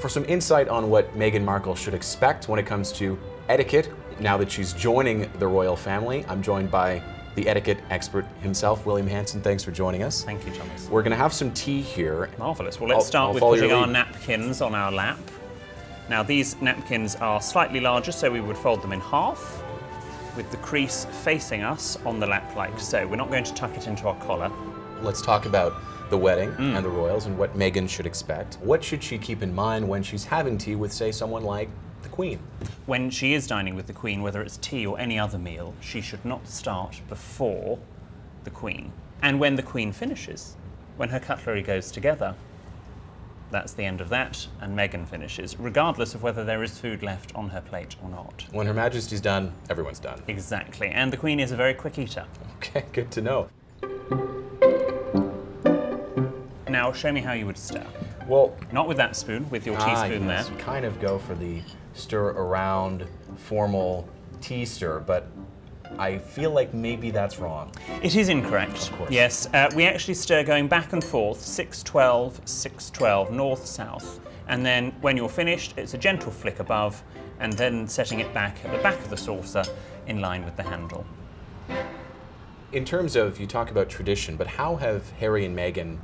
For some insight on what Meghan Markle should expect when it comes to etiquette, now that she's joining the royal family, I'm joined by the etiquette expert himself, William Hanson. Thanks for joining us. Thank you, Thomas. We're going to have some tea here. Marvellous. Well, let's start with putting our napkins on our lap. Now, these napkins are slightly larger, so we would fold them in half, with the crease facing us on the lap like so. We're not going to tuck it into our collar. Let's talk about the wedding and the royals and what Meghan should expect. What should she keep in mind when she's having tea with, say, someone like the Queen? When she is dining with the Queen, whether it's tea or any other meal, she should not start before the Queen. And when the Queen finishes, when her cutlery goes together, that's the end of that, and Meghan finishes, regardless of whether there is food left on her plate or not. When Her Majesty's done, everyone's done. Exactly, and the Queen is a very quick eater. Okay, good to know. Now, show me how you would stir. Well, not with that spoon, with your teaspoon yes, there. Kind of go for the stir around formal tea stir, but I feel like maybe that's wrong. It is incorrect. Of course. Yes, we actually stir going back and forth, 6-12, 6-12, north-south, and then when you're finished, it's a gentle flick above, and then setting it back at the back of the saucer in line with the handle. In terms of, you talk about tradition, but how have Harry and Meghan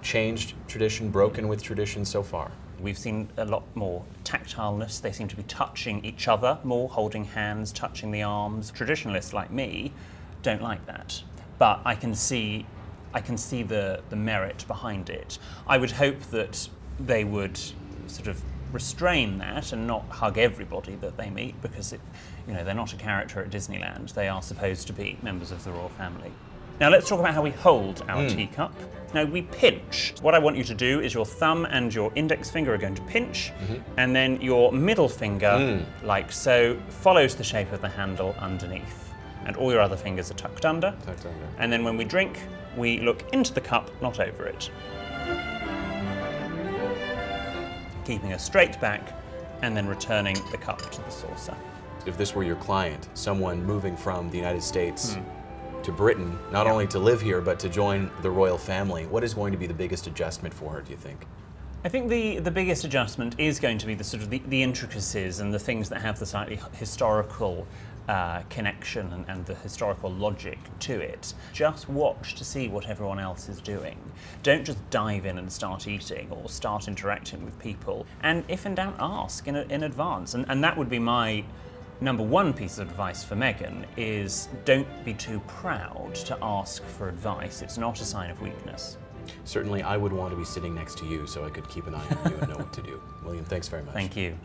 changed tradition, broken with tradition so far? We've seen a lot more tactileness. They seem to be touching each other more, holding hands, touching the arms. Traditionalists like me don't like that, but I can see the merit behind it. I would hope that they would sort of restrain that and not hug everybody that they meet, because they're not a character at Disneyland. They are supposed to be members of the royal family. Now let's talk about how we hold our teacup. Now we pinch. What I want you to do is your thumb and your index finger are going to pinch, and then your middle finger, like so, follows the shape of the handle underneath. And all your other fingers are tucked under. And then when we drink, we look into the cup, not over it. Keeping a straight back, and then returning the cup to the saucer. If this were your client, someone moving from the United States to Britain, not only to live here, but to join the royal family, what is going to be the biggest adjustment for her, do you think? I think the biggest adjustment is going to be the sort of the intricacies and the things that have the slightly historical connection and the historical logic to it. Just watch to see what everyone else is doing. Don't just dive in and start eating or start interacting with people. And if in doubt, ask in advance. And that would be my number one piece of advice for Meghan, is don't be too proud to ask for advice. It's not a sign of weakness. Certainly, I would want to be sitting next to you so I could keep an eye on you and know what to do. William, thanks very much. Thank you.